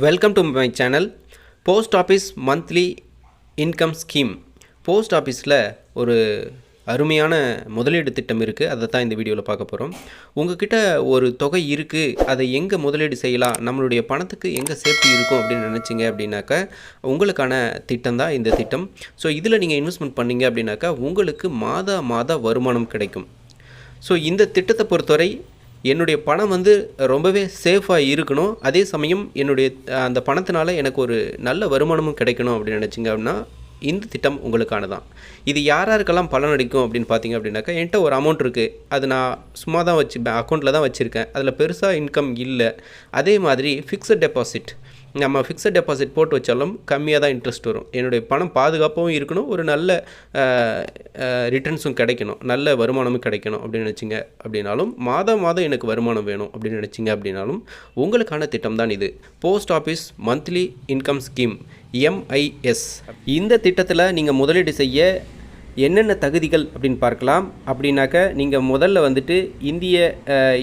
Welcome to my channel. Post office monthly income scheme. Post ஆஃபீஸில் ஒரு அருமையான முதலீடு திட்டம் இருக்குது. அதை தான் இந்த வீடியோவில் பார்க்க போகிறோம். உங்கள்கிட்ட ஒரு தொகை இருக்குது, அதை எங்கே முதலீடு செய்யலாம், நம்மளுடைய பணத்துக்கு எங்கே சேஃப்டி இருக்கும் அப்படின்னு நினச்சிங்க அப்படின்னாக்கா உங்களுக்கான திட்டம் தான் இந்த திட்டம். ஸோ இதில் நீங்கள் இன்வெஸ்ட்மெண்ட் பண்ணிங்க அப்படின்னாக்கா உங்களுக்கு மாத வருமானம் கிடைக்கும். ஸோ இந்த திட்டத்தை பொறுத்தவரை என்னுடைய பணம் ரொம்பவே சேஃபாக இருக்கணும், அதே சமயம் என்னுடைய அந்த பணத்தினால எனக்கு ஒரு நல்ல வருமானமும் கிடைக்கணும் அப்படின்னு நினச்சிங்க அப்படின்னா இந்த திட்டம் உங்களுக்கானதான். இது யாருக்கெல்லாம் பலனளிக்கும் அப்படின்னு பார்த்தீங்க அப்படின்னாக்கா, என்கிட்ட ஒரு அமௌண்ட் இருக்குது, அது நான் சும்மா தான் அக்கௌண்ட்டில் தான் வச்சுருக்கேன், அதில் பெருசாக இன்கம் இல்லை. அதே மாதிரி ஃபிக்ஸட் டெபாசிட், நம்ம ஃபிக்ஸட் டெபாசிட் போட்டு வச்சாலும் கம்மியாக தான் இன்ட்ரெஸ்ட் வரும். என்னுடைய பணம் பாதுகாப்பாகவும் இருக்கணும், ஒரு நல்ல ரிட்டர்ன்ஸும் கிடைக்கணும், நல்ல வருமானமும் கிடைக்கணும் அப்படின்னு நினச்சிங்க அப்படின்னாலும், மாதம் எனக்கு வருமானம் வேணும் அப்படின்னு நினச்சிங்க அப்படின்னாலும் உங்களுக்கான திட்டம் தான் இது. Post office monthly income scheme MIS. இந்த திட்டத்தில் நீங்கள் முதலீடு செய்ய என்னென்ன தகுதிகள் அப்படின்னு பார்க்கலாம். அப்படின்னாக்க நீங்கள் முதல்ல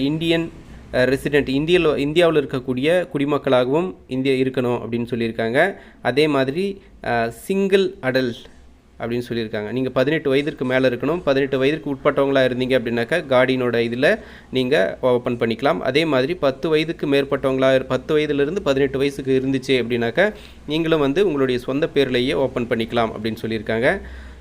இந்தியன் ரெசிடெண்ட், இந்தியாவில் இருக்கக்கூடிய குடிமக்களாகவும் இருக்கணும் அப்படின்னு சொல்லியிருக்காங்க. அதே மாதிரி சிங்கிள் அடல்ட் அப்படின்னு சொல்லியிருக்காங்க. நீங்கள் 18 வயதிற்கு மேலே இருக்கணும். 18 வயதிற்கு உட்பட்டவங்களாக இருந்தீங்க அப்படின்னாக்கா கார்டியனோட இதில் நீங்கள் ஓப்பன் பண்ணிக்கலாம். அதே மாதிரி 10 வயதுக்கு மேற்பட்டவங்களாக 10 வயதுலேருந்து 18 வயசுக்கு இருந்துச்சு அப்படின்னாக்கா நீங்களும் உங்களுடைய சொந்த பேர்லேயே ஓப்பன் பண்ணிக்கலாம் அப்படின்னு சொல்லியிருக்காங்க.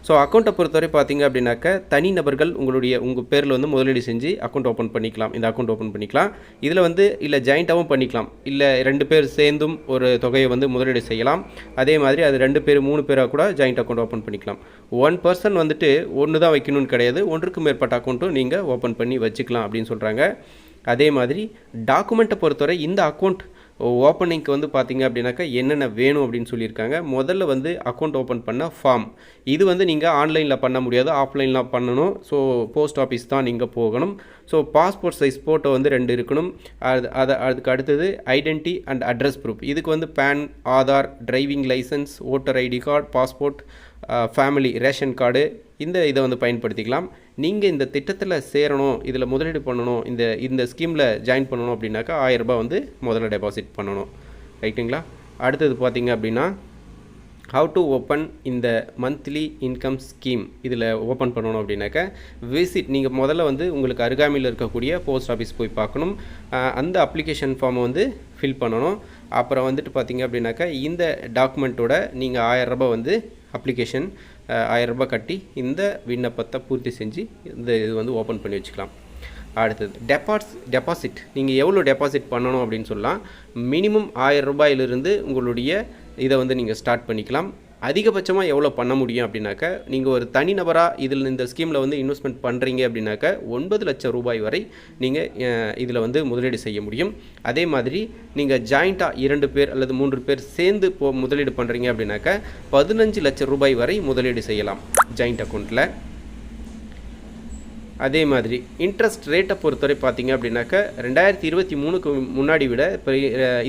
ஸோ அக்கௌண்ட்டை பொறுத்தவரை பார்த்தீங்க அப்படின்னாக்கா தனிநபர்கள் உங்கள் பேரில் முதலீடு செஞ்சு அக்கௌண்ட் ஓப்பன் பண்ணிக்கலாம். இந்த அக்கௌண்ட் ஓப்பன் பண்ணிக்கலாம். இதில் இல்லை ஜாயிண்ட்டாகவும் பண்ணிக்கலாம், இல்லை 2 பேர் சேர்ந்தும் ஒரு தொகையை முதலீடு செய்யலாம். அதே மாதிரி அது 2 பேர் 3 பேராக கூட ஜாயிண்ட் அக்கௌண்ட் ஓப்பன் பண்ணிக்கலாம். 1 பர்சன் ஒன்று தான் வைக்கணும்னு கிடையாது, ஒன்றுக்கு மேற்பட்ட அக்கௌண்ட்டும் நீங்கள் ஓப்பன் பண்ணி வச்சுக்கலாம் அப்படின்னு சொல்கிறாங்க. அதே மாதிரி டாக்குமெண்ட்டை பொறுத்தவரை இந்த அக்கௌண்ட் ஓப்பனிங்க்கு பார்த்தீங்க அப்படின்னாக்கா என்னென்ன வேணும் அப்படின்னு சொல்லியிருக்காங்க. முதல்ல அக்கௌண்ட் ஓப்பன் பண்ண ஃபார்ம், இது நீங்கள் ஆன்லைனில் பண்ண முடியாது, ஆஃப்லைனில் பண்ணணும். ஸோ போஸ்ட் ஆஃபீஸ் தான் நீங்கள் போகணும். ஸோ பாஸ்போர்ட் சைஸ் ஃபோட்டோ 2 இருக்கணும். அதுக்கு அடுத்தது ஐடென்டி அண்ட் அட்ரஸ் ப்ரூஃப். இதுக்கு PAN, Aadhaar, driving licence, voter ID card, passport, family ration card, இதை பயன்படுத்திக்கலாம். நீங்கள் இந்த திட்டத்தில் சேரணும், இதில் முதலீடு பண்ணணும், இந்த ஸ்கீமில் ஜாயின் பண்ணணும் அப்படின்னாக்கா 1000 ரூபாய் முதல்ல டெபாசிட் பண்ணணும். ரைட்டுங்களா? அடுத்தது பார்த்தீங்க அப்படின்னா ஹவு டு ஓப்பன் இந்த மந்த்லி இன்கம் ஸ்கீம். இதில் ஓப்பன் பண்ணணும் அப்படின்னாக்கா விசிட், நீங்கள் முதல்ல உங்களுக்கு அருகாமையில் இருக்கக்கூடிய போஸ்ட் ஆஃபீஸ் போய் பார்க்கணும். அந்த அப்ளிகேஷன் ஃபார்மை ஃபில் பண்ணணும். அப்புறம் பார்த்தீங்க அப்படின்னாக்கா இந்த டாக்குமெண்ட்டோட நீங்கள் 1000 ரூபாய் அப்ளிகேஷன் 1000 ரூபாய் கட்டி இந்த விண்ணப்பத்தை பூர்த்தி செஞ்சு இது ஓப்பன் பண்ணி வச்சுக்கலாம். அடுத்தது டெபாசிட், நீங்கள் எவ்வளோ டெபாசிட் பண்ணணும் அப்படின்னு சொல்லலாம். மினிமம் 1000 ரூபாயிலிருந்து உங்களுடைய இதை நீங்கள் ஸ்டார்ட் பண்ணிக்கலாம். அதிகபட்சமாக எவ்வளோ பண்ண முடியும் அப்படின்னாக்கா, நீங்கள் ஒரு தனிநபராக இந்த ஸ்கீமில் இன்வெஸ்ட்மெண்ட் பண்ணுறீங்க அப்படின்னாக்கா 9 லட்சம் ரூபாய் வரை நீங்கள் இதில் முதலீடு செய்ய முடியும். அதே மாதிரி நீங்கள் ஜாயிண்ட்டாக 2 பேர் அல்லது 3 பேர் சேர்ந்து முதலீடு பண்ணுறீங்க அப்படின்னாக்கா 15 லட்சம் ரூபாய் வரை முதலீடு செய்யலாம் ஜாயிண்ட் அக்கௌண்ட்டில். அதே மாதிரி இன்ட்ரெஸ்ட் ரேட்டை பொறுத்தவரை பார்த்தீங்க அப்படின்னாக்கா 2023க்கு முன்னாடி விட இப்போ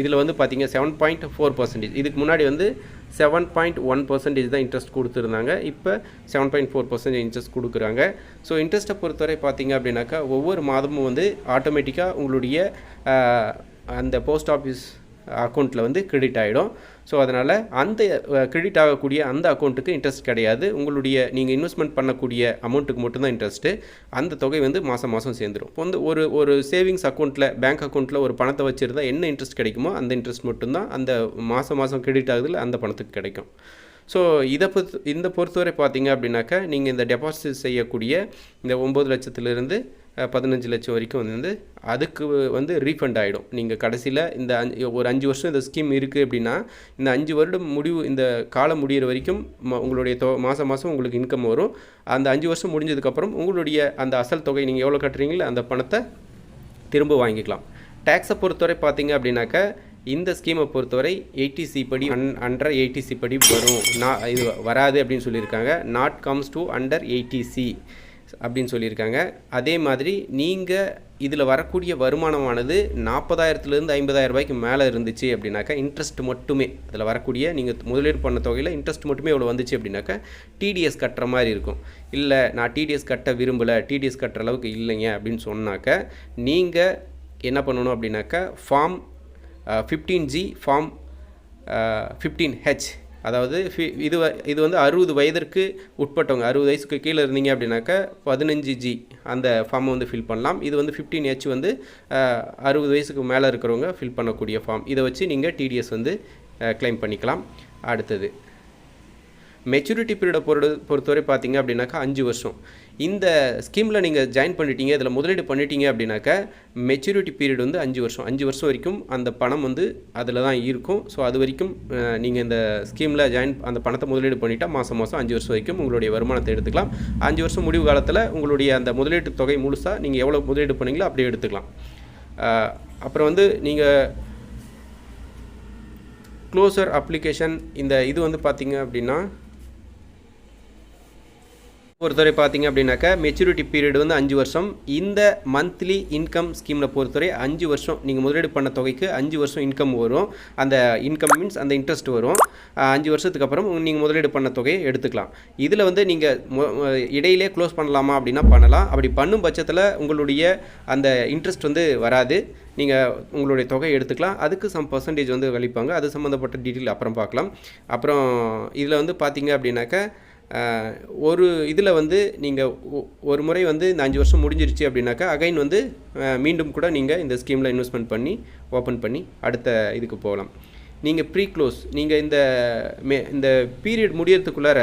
இதில் பார்த்தீங்க 7.4%. இதுக்கு முன்னாடி 7.1% தான் இன்ட்ரெஸ்ட் கொடுத்துருந்தாங்க. இப்போ 7.4% இன்ட்ரெஸ்ட் கொடுக்குறாங்க. ஸோ இன்ட்ரெஸ்ட்டை பொறுத்தவரை பார்த்தீங்க அப்படின்னாக்கா ஒவ்வொரு மாதமும் ஆட்டோமேட்டிக்காக உங்களுடைய அந்த போஸ்ட் ஆஃபீஸ் அக்கௌண்ட்டில் கிரெடிட் ஆகிடும். ஸோ அதனால் அந்த கிரெடிட் ஆகக்கூடிய அந்த அக்கௌண்ட்டுக்கு இன்ட்ரெஸ்ட் கிடையாது. நீங்கள் இன்வெஸ்ட்மெண்ட் பண்ணக்கூடிய அமௌண்ட்டுக்கு மட்டும்தான் இன்ட்ரெஸ்ட்டு. அந்த தொகை மாதம் சேர்ந்துடும். இப்போ ஒரு சேவிங்ஸ் அக்கௌண்ட்டில், பேங்க் அக்கௌண்ட்டில் ஒரு பணத்தை வச்சுருந்தா என்ன இன்ட்ரெஸ்ட் கிடைக்குமோ அந்த இன்ட்ரெஸ்ட் மட்டும்தான் அந்த மாதம் கிரெடிட் ஆகுதில்ல அந்த பணத்துக்கு கிடைக்கும். ஸோ இந்த பொறுத்தவரை பார்த்தீங்க அப்படின்னாக்கா நீங்கள் இந்த டெபாசிட் செய்யக்கூடிய இந்த 9 லட்சத்துலேருந்து 15 லட்சம் வரைக்கும் அதுக்கு ரீஃபண்ட் ஆகிடும். நீங்கள் கடைசியில் ஒரு 5 வருஷம் இந்த ஸ்கீம் இருக்குது அப்படின்னா இந்த 5 வருடம் இந்த காலம் முடிகிற வரைக்கும் உங்களுடைய மாதம் உங்களுக்கு இன்கம் வரும். அந்த 5 வருஷம் முடிஞ்சதுக்கப்புறம் உங்களுடைய அந்த அசல் தொகை நீங்கள் எவ்வளோ கட்டுறீங்களோ அந்த பணத்தை திரும்ப வாங்கிக்கலாம். டேக்ஸை பொறுத்தவரை பார்த்தீங்க அப்படின்னாக்கா இந்த ஸ்கீமை பொறுத்தவரை 80C படி அண்டர் 80C படி வரும். இது வராது அப்படின்னு சொல்லியிருக்காங்க. Not comes to under 80C அப்படின்னு சொல்லியிருக்காங்க. அதே மாதிரி நீங்கள் இதில் வரக்கூடிய வருமானமானது 40,000லேருந்து 50,000 ரூபாய்க்கு மேலே இருந்துச்சு அப்படின்னாக்கா இன்ட்ரெஸ்ட் மட்டுமே, அதில் வரக்கூடிய நீங்கள் முதலீடு பண்ண தொகையில் இன்ட்ரெஸ்ட் மட்டுமே எவ்வளோ வந்துச்சு அப்படின்னாக்கா டிடிஎஸ் கட்டுற மாதிரி இருக்கும். இல்லை நான் டிடிஎஸ் கட்ட விரும்பலை, டிடிஎஸ் கட்டுற அளவுக்கு இல்லைங்க அப்படின்னு சொன்னாக்க நீங்கள் என்ன பண்ணணும் அப்படின்னாக்கா ஃபார்ம் 15G ஃபார்ம் 15H, அதாவது இது வந்து 60 வயதிற்கு உட்பட்டவங்க, 60 வயசுக்கு கீழே இருந்தீங்க அப்படின்னாக்கா 15G அந்த ஃபார்மை வந்து ஃபில் பண்ணலாம். இது வந்து 15H வந்து 60 வயசுக்கு மேலே இருக்கிறவங்க ஃபில் பண்ணக்கூடிய ஃபார்ம். இதை வச்சு நீங்கள் டிடிஎஸ் வந்து கிளைம் பண்ணிக்கலாம். அடுத்தது மெச்சூரிட்டி பீரியடை பொறுத்தவரை பார்த்தீங்க அப்படின்னாக்கா 5 வருஷம். இந்த ஸ்கீமில் நீங்கள் ஜாயின் பண்ணிட்டீங்க, இதில் முதலீடு பண்ணிட்டீங்க அப்படின்னாக்கா மெச்சூரிட்டி பீரியட் வந்து 5 வருஷம். 5 வருஷம் வரைக்கும் அந்த பணம் வந்து அதில் தான் இருக்கும். ஸோ அது வரைக்கும் நீங்கள் இந்த ஸ்கீமில் அந்த பணத்தை முதலீடு பண்ணிட்டா மாதம் 5 வருஷம் வரைக்கும் உங்களுடைய வருமானத்தை எடுத்துக்கலாம். 5 வருஷம் முடிவு காலத்தில் உங்களுடைய அந்த முதலீட்டு தொகை முழுசாக நீங்கள் எவ்வளோ முதலீடு பண்ணீங்களோ அப்படியே எடுத்துக்கலாம். அப்புறம் வந்து நீங்கள் க்ளோசர் அப்ளிகேஷன், இது வந்து பார்த்தீங்க அப்படின்னா பொறுத்தவரை பார்த்தீங்க அப்படின்னாக்கா மெச்சூரிட்டி பீரியட் வந்து 5 வருஷம். இந்த மந்த்லி இன்கம் ஸ்கீமில் பொறுத்தவரை 5 வருஷம் நீங்கள் முதலீடு பண்ண தொகைக்கு 5 வருஷம் இன்கம் வரும். அந்த இன்கம் மீன்ஸ் அந்த இன்ட்ரெஸ்ட் வரும். 5 வருஷத்துக்கு அப்புறம் நீங்கள் முதலீடு பண்ண தொகையை எடுத்துக்கலாம். இதில் வந்து நீங்கள் இடையிலே க்ளோஸ் பண்ணலாமா அப்படின்னா பண்ணலாம். அப்படி பண்ணும் பட்சத்தில் உங்களுடைய அந்த இன்ட்ரெஸ்ட் வந்து வராது. நீங்கள் உங்களுடைய தொகையை எடுத்துக்கலாம். அதுக்கு சம் பர்சன்டேஜ் வந்து கழிப்பாங்க. அது சம்மந்தப்பட்ட டீட்டெயில் அப்புறம் பார்க்கலாம். அப்புறம் இதில் வந்து பார்த்தீங்க அப்படின்னாக்கா ஒரு இதில் வந்து நீங்கள் ஒரு முறை வந்து இந்த 5 வருஷம் முடிஞ்சிருச்சு அப்படின்னாக்கா அகைன் வந்து மீண்டும் கூட நீங்கள் இந்த ஸ்கீமில் இன்வெஸ்ட்மெண்ட் பண்ணி ஓப்பன் பண்ணி அடுத்த இதுக்கு போகலாம். நீங்கள் ப்ரீ க்ளோஸ், நீங்கள் இந்த பீரியட் முடியறதுக்குள்ளார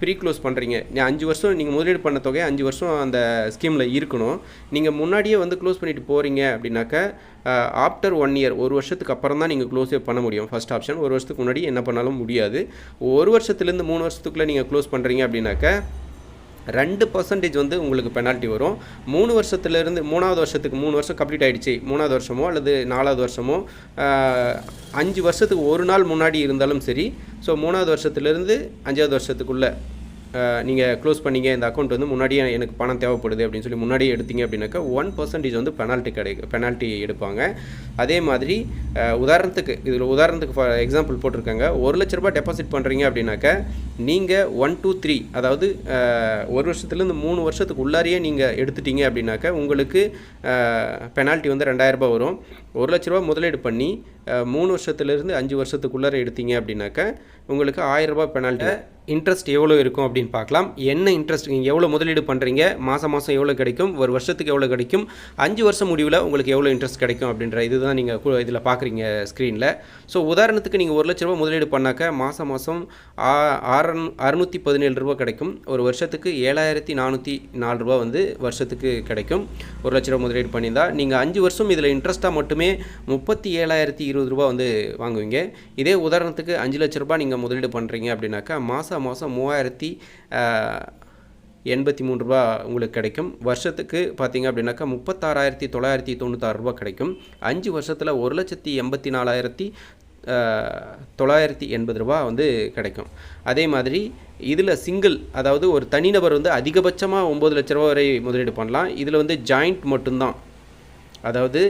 ப்ரீ க்ளோஸ் பண்ணுறீங்க. 5 வருஷம் நீங்கள் முதலீடு பண்ண தொகை 5 வருஷம் அந்த ஸ்கீமில் இருக்கணும். நீங்கள் முன்னாடியே வந்து க்ளோஸ் பண்ணிட்டு போகிறீங்க அப்படின்னாக்கா ஆஃப்டர் 1 இயர், ஒரு வருஷத்துக்கு அப்புறம் தான் நீங்கள் க்ளோஸே பண்ண முடியும். First option. ஒரு வருஷத்துக்கு முன்னாடி என்ன பண்ணாலும் முடியாது. ஒரு வருஷத்துலேருந்து 3 வருஷத்துக்குள்ளே நீங்கள் க்ளோஸ் பண்ணுறீங்க அப்படின்னாக்கா 2% வந்து உங்களுக்கு பெனால்ட்டி வரும். 3 வருஷத்துலேருந்து 3வது வருஷத்துக்கு 3 வருஷம் கம்ப்ளீட் ஆகிடுச்சு, 3வது வருஷமோ அல்லது 4வது வருஷமோ 5 வருஷத்துக்கு ஒரு நாள் முன்னாடி இருந்தாலும் சரி. ஸோ 3வது வருஷத்துலேருந்து 5வது வருஷத்துக்குள்ளே நீங்கள் க்ளோஸ் பண்ணிங்க, இந்த அக்கௌண்ட் வந்து முன்னாடியே எனக்கு பணம் தேவைப்படுது அப்படின்னு சொல்லி முன்னாடியே எடுத்தீங்க அப்படின்னாக்கா 1% வந்து பெனால்ட்டி எடுப்பாங்க. அதே மாதிரி உதாரணத்துக்கு ஃபார் எக்ஸாம்பிள் போட்டிருக்காங்க. 1 லட்ச ரூபாய் டெபாசிட் பண்ணுறீங்க அப்படின்னாக்கா நீங்கள் 1 2 3 அதாவது ஒரு வருஷத்துலேருந்து 3 வருஷத்துக்கு உள்ளாரியே நீங்கள் எடுத்துட்டீங்க அப்படின்னாக்கா உங்களுக்கு பெனால்ட்டி வந்து 2000 ரூபாய் வரும். 1 லட்ச ரூபா முதலீடு பண்ணி 3 வருஷத்துலேருந்து 5 வருஷத்துக்குள்ளார எடுத்தீங்க அப்படின்னாக்கா உங்களுக்கு 1000 ரூபாய் பெனால்ட்டி. இன்ட்ரெஸ்ட் எவ்வளோ இருக்கும் அப்படின்னு பார்க்கலாம். என்ன இன்ட்ரெஸ்ட், நீங்கள் எவ்வளோ முதலீடு பண்ணுறீங்க, மாதம் எவ்வளோ கிடைக்கும், ஒரு வருஷத்துக்கு எவ்வளோ கிடைக்கும், 5 வருஷம் முடிவில் உங்களுக்கு எவ்வளோ இன்ட்ரெஸ்ட் கிடைக்கும் அப்படின்ற இதுதான் நீங்கள் இதில் பார்க்குறீங்க ஸ்க்ரீனில். ஸோ உதாரணத்துக்கு நீங்கள் 1 லட்ச ரூபா முதலீடு பண்ணாக்கா மாதம் 617 ரூபா கிடைக்கும். ஒரு வருஷத்துக்கு 7404 ரூபா வந்து வருஷத்துக்கு கிடைக்கும். 1 லட்ச ரூபா முதலீடு பண்ணியிருந்தால் நீங்கள் 5 வருஷம் இதில் இன்ட்ரெஸ்ட்டாக மட்டுமே 37,020 ரூபா வந்து வாங்குவீங்க. இதே உதாரணத்துக்கு 5 லட்ச ரூபா நீங்கள் முதலீடு பண்ணுறீங்க அப்படின்னாக்கா மாதம் 3083 ரூபா உங்களுக்கு கிடைக்கும். வருஷத்துக்கு பார்த்தீங்க அப்படின்னாக்கா 36,996 ரூபா கிடைக்கும். 5 வருஷத்தில் 1,84,980 ரூபா வந்து கிடைக்கும். அதே மாதிரி இதில் சிங்கிள், அதாவது ஒரு தனிநபர் வந்து அதிகபட்சமாக 9 லட்ச ரூபா வரை முதலீடு பண்ணலாம். இதில் வந்து ஜாயிண்ட் மட்டும்தான், அதாவது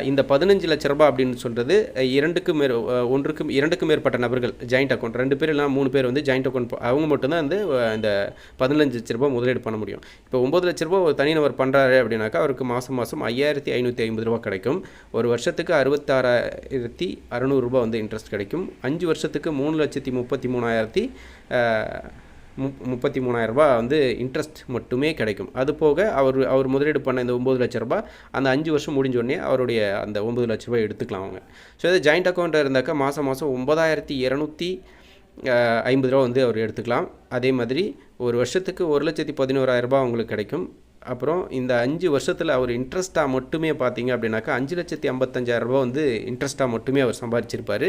இந்த 15 லட்ச ரூபாய் அப்படின்னு சொல்கிறது இரண்டுக்கும் மேற்பட்ட நபர்கள் ஜாயிண்ட் அக்கௌண்ட், 2 பேர் இல்லை 3 பேர் வந்து ஜாயிண்ட் அக்கௌண்ட், அவங்க மட்டும்தான் வந்து இந்த 15 லட்ச ரூபாய் முதலீடு பண்ண முடியும். இப்போ 9 லட்ச ரூபாய் ஒரு தனிநபர் பண்ணுறாரு அப்படின்னாக்கா அவருக்கு மாதம் 5,550 ரூபா கிடைக்கும். ஒரு வருஷத்துக்கு 66,600 ரூபா வந்து இன்ட்ரெஸ்ட் கிடைக்கும். 5 வருஷத்துக்கு 3,33,033 ரூபா வந்து இன்ட்ரெஸ்ட் மட்டுமே கிடைக்கும். அது போக அவர் முதலீடு பண்ண இந்த 9 லட்ச ரூபாய் அந்த 5 வருஷம் முடிஞ்சோடனே அவருடைய அந்த 9 லட்ச ரூபாய் எடுத்துக்கலாம் அவங்க. ஸோ இது ஜாயிண்ட் அக்கௌண்ட்டாக இருந்தாக்கா மாதம் 9,250 ரூபா வந்து அவர் எடுத்துக்கலாம். அதே மாதிரி ஒரு வருஷத்துக்கு 1,11,000 ரூபாய் அவங்களுக்கு கிடைக்கும். அப்புறம் இந்த 5 வருஷத்தில் அவர் இன்ட்ரெஸ்ட்டாக மட்டுமே பார்த்தீங்க அப்படின்னாக்கா 5,55,000 ரூபா வந்து இன்ட்ரெஸ்ட்டாக மட்டுமே அவர் சம்பாதிச்சிருப்பார்.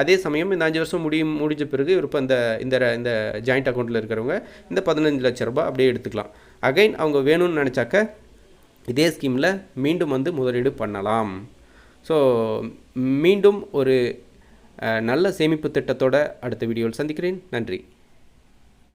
அதே சமயம் இந்த 5 வருஷம் முடிஞ்ச பிறகு இப்போ இந்த ஜாயிண்ட் அக்கௌண்ட்டில் இருக்கிறவங்க இந்த 15 லட்ச ரூபாய் அப்படியே எடுத்துக்கலாம். அகைன் அவங்க வேணும்னு நினச்சாக்க இதே ஸ்கீமில் மீண்டும் வந்து முதலீடு பண்ணலாம். ஸோ மீண்டும் ஒரு நல்ல சேமிப்பு திட்டத்தோடு அடுத்த வீடியோவில் சந்திக்கிறேன். நன்றி.